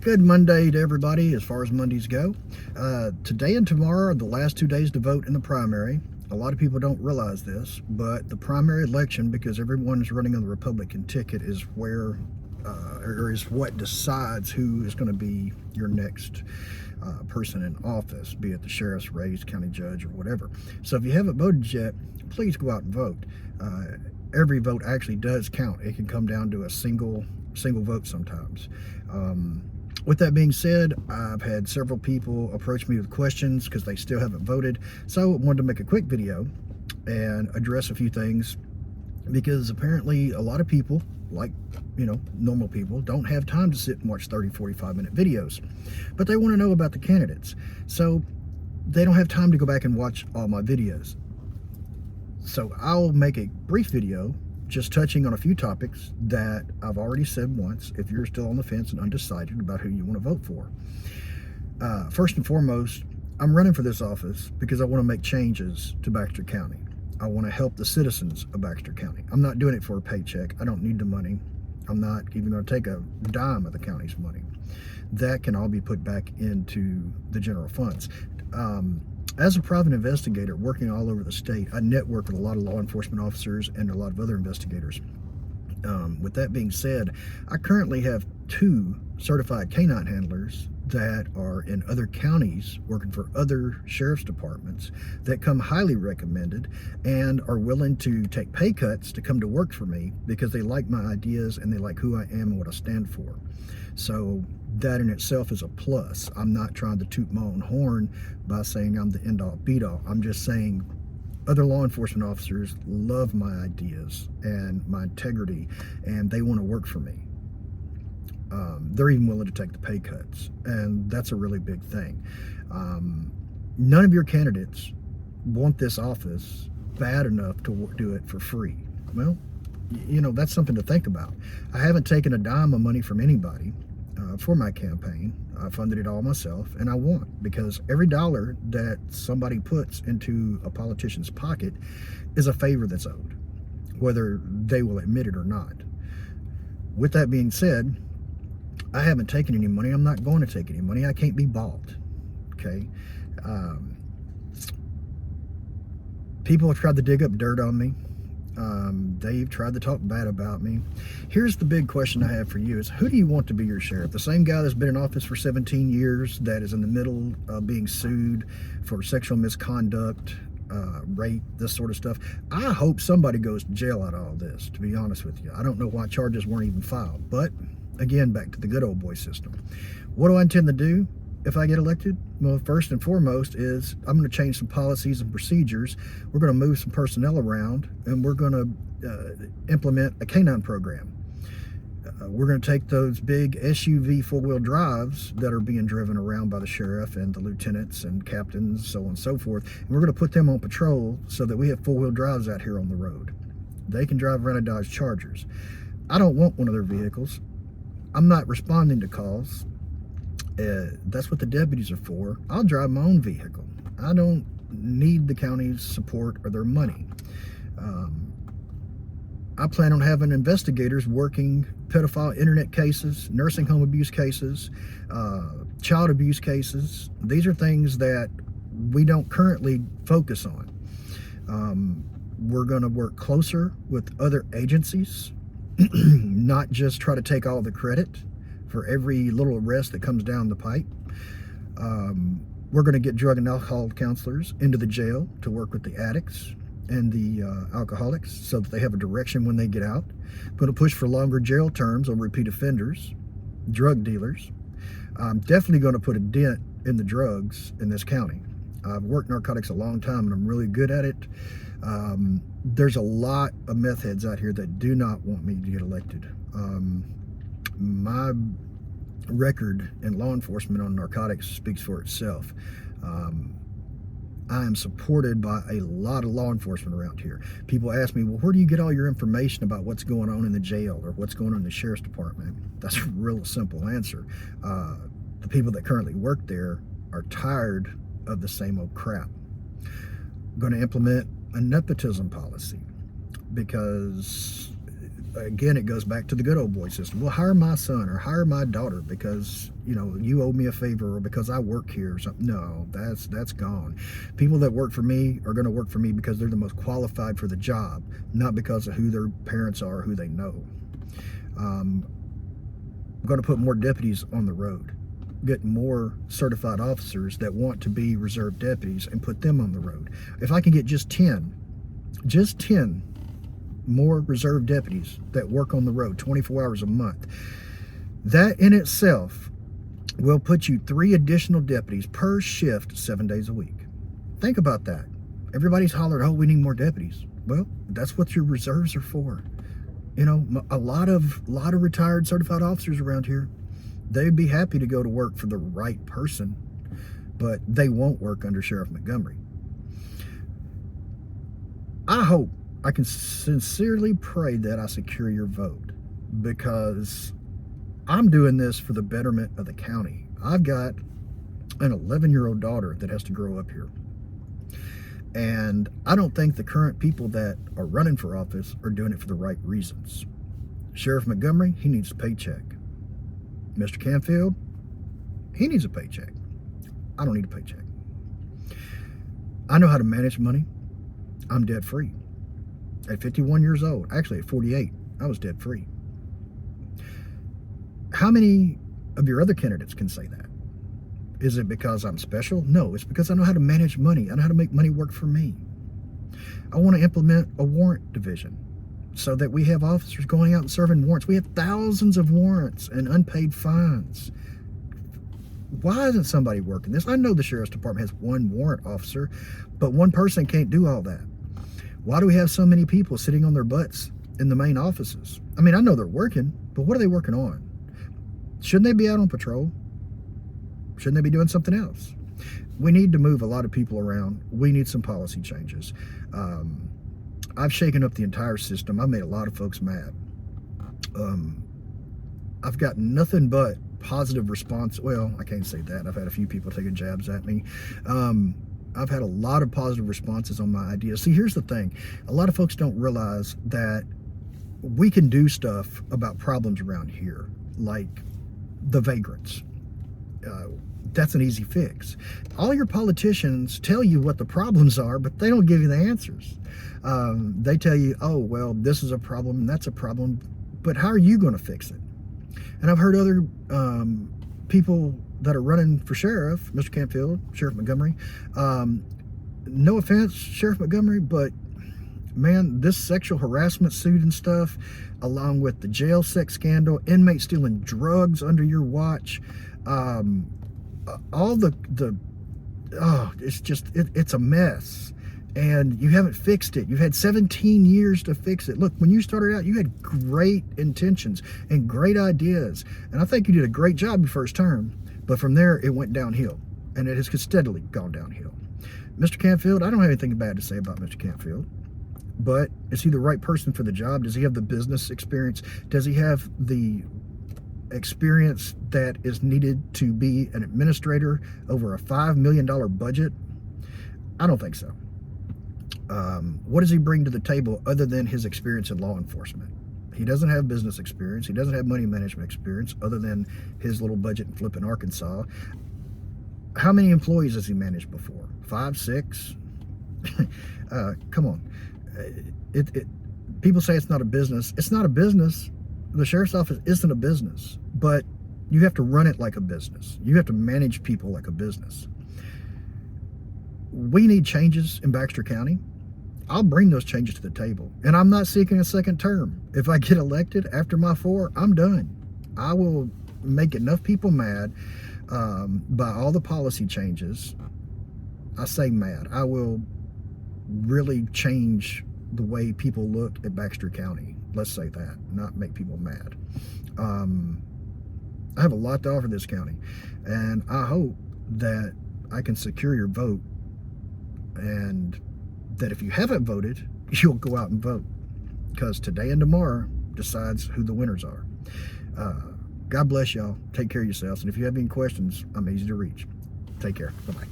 Good Monday to everybody as far as Mondays go. Today and tomorrow are the last 2 days to vote in the primary. A lot of people don't realize this, but the primary election, because everyone is running on the Republican ticket, is where or is what decides who is going to be your next person in office, be it the sheriff's race, county judge, or whatever. So if you haven't voted yet, please go out and vote. Every vote actually does count. It can come down to a single vote sometimes. With that being said, I've had several people approach me with questions because they still haven't voted. So I wanted to make a quick video and address a few things, because apparently a lot of people, like, normal people, don't have time to sit and watch 30, 45-minute videos. But they want to know about the candidates. So they don't have time to go back and watch all my videos. So I'll make a brief video just touching on a few topics that I've already said once, if you're still on the fence and undecided about who you want to vote for. First and foremost, I'm running for this office because I want to make changes to Baxter County. I want to help the citizens of Baxter County. I'm not doing it for a paycheck. I don't need the money. I'm not even going to take a dime of the county's money. That can all be put back into the general funds. As a private investigator working all over the state, I network with a lot of law enforcement officers and a lot of other investigators. With that being said, I currently have 2 certified canine handlers that are in other counties working for other sheriff's departments that come highly recommended and are willing to take pay cuts to come to work for me because they like my ideas and they like who I am and what I stand for. So that in itself is a plus. I'm not trying to toot my own horn by saying I'm the end-all be-all. I'm just saying other law enforcement officers love my ideas and my integrity, and they want to work for me. They're even willing to take the pay cuts, and that's a really big thing. None of your candidates want this office bad enough to do it for free. Well, that's something to think about. I haven't taken a dime of money from anybody for my campaign. I funded it all myself, and I want, because every dollar that somebody puts into a politician's pocket is a favor that's owed, whether they will admit it or not. With that being said, I haven't taken any money. I'm not going to take any money. I can't be bought. Okay. People have tried to dig up dirt on me. They've tried to talk bad about me. Here's the big question I have for you is, who do you want to be your sheriff? The same guy that's been in office for 17 years, that is in the middle of being sued for sexual misconduct, rape, this sort of stuff? I hope somebody goes to jail out of all this, to be honest with you. I don't know why charges weren't even filed. But again, back to the good old boy system. What do I intend to do if I get elected? Well, first and foremost is I'm going to change some policies and procedures. We're going to move some personnel around, and we're going to implement a canine program. We're going to take those big SUV four-wheel drives that are being driven around by the sheriff and the lieutenants and captains, so on and so forth, and we're going to put them on patrol so that we have four-wheel drives out here on the road. They can drive around in Dodge Chargers. I don't want one of their vehicles. I'm not responding to calls. That's what the deputies are for. I'll drive my own vehicle. I don't need the county's support or their money. I plan on having investigators working pedophile internet cases, nursing home abuse cases, child abuse cases. These are things that we don't currently focus on. We're going to work closer with other agencies, not just try to take all the credit for every little arrest that comes down the pipe. We're going to get drug and alcohol counselors into the jail to work with the addicts and the alcoholics so that they have a direction when they get out. Going to push for longer jail terms on repeat offenders, drug dealers. I'm definitely going to put a dent in the drugs in this county. I've worked narcotics a long time and I'm really good at it. There's a lot of meth heads out here that do not want me to get elected. My record in law enforcement on narcotics speaks for itself. I am supported by a lot of law enforcement around here. People ask me, well, where do you get all your information about what's going on in the jail or what's going on in the sheriff's department? That's a real simple answer. The people that currently work there are tired of the same old crap. I'm going to implement a nepotism policy, because again, it goes back to the good old boy system. Well, hire my son or hire my daughter because, you owe me a favor or because I work here or something. No, that's gone. People that work for me are going to work for me because they're the most qualified for the job, not because of who their parents are or who they know. I'm going to put more deputies on the road, get more certified officers that want to be reserve deputies and put them on the road. If I can get just 10 more reserve deputies that work on the road 24 hours a month, that in itself will put you 3 additional deputies per shift 7 days a week. Think about that. Everybody's hollering, oh, we need more deputies. Well, that's what your reserves are for. A lot of retired certified officers around here, they'd be happy to go to work for the right person, but they won't work under Sheriff Montgomery. I can sincerely pray that I secure your vote, because I'm doing this for the betterment of the county. I've got an 11-year-old daughter that has to grow up here. And I don't think the current people that are running for office are doing it for the right reasons. Sheriff Montgomery, he needs a paycheck. Mr. Canfield, he needs a paycheck. I don't need a paycheck. I know how to manage money. I'm debt free. At 51 years old, actually at 48, I was debt free. How many of your other candidates can say that? Is it because I'm special? No, it's because I know how to manage money. I know how to make money work for me. I want to implement a warrant division so that we have officers going out and serving warrants. We have thousands of warrants and unpaid fines. Why isn't somebody working this? I know the Sheriff's Department has 1 warrant officer, but 1 person can't do all that. Why do we have so many people sitting on their butts in the main offices? I mean, I know they're working, but what are they working on? Shouldn't they be out on patrol? Shouldn't they be doing something else? We need to move a lot of people around. We need some policy changes. I've shaken up the entire system. I've made a lot of folks mad. I've got nothing but positive response. Well, I can't say that. I've had a few people taking jabs at me. I've had a lot of positive responses on my ideas. See, here's the thing. A lot of folks don't realize that we can do stuff about problems around here, like the vagrants. That's an easy fix. All your politicians tell you what the problems are, but they don't give you the answers. They tell you, oh, well, this is a problem and that's a problem, but how are you going to fix it? And I've heard other people that are running for sheriff, Mr. Canfield, Sheriff Montgomery. No offense, Sheriff Montgomery, but man, this sexual harassment suit and stuff, along with the jail sex scandal, inmates stealing drugs under your watch, all it's a mess. And you haven't fixed it. You've had 17 years to fix it. Look, when you started out, you had great intentions and great ideas. And I think you did a great job your first term. But from there, it went downhill. And it has steadily gone downhill. Mr. Canfield, I don't have anything bad to say about Mr. Canfield. But is he the right person for the job? Does he have the business experience? Does he have the experience that is needed to be an administrator over a $5 million budget? I don't think so. What does he bring to the table other than his experience in law enforcement? He doesn't have business experience. He doesn't have money management experience other than his little budget in Flippin, Arkansas. How many employees has he managed before? 5, 6? Come on. People say it's not a business. It's not a business. The sheriff's office isn't a business, but you have to run it like a business. You have to manage people like a business. We need changes in Baxter County. I'll bring those changes to the table. And I'm not seeking a second term. If I get elected after my 4, I'm done. I will make enough people mad by all the policy changes. I say mad. I will really change the way people look at Baxter County. Let's say that, not make people mad. I have a lot to offer this county, and I hope that I can secure your vote, and that if you haven't voted, you'll go out and vote, because today and tomorrow decides who the winners are. God bless y'all. Take care of yourselves, and if you have any questions, I'm easy to reach. Take care. Bye-bye.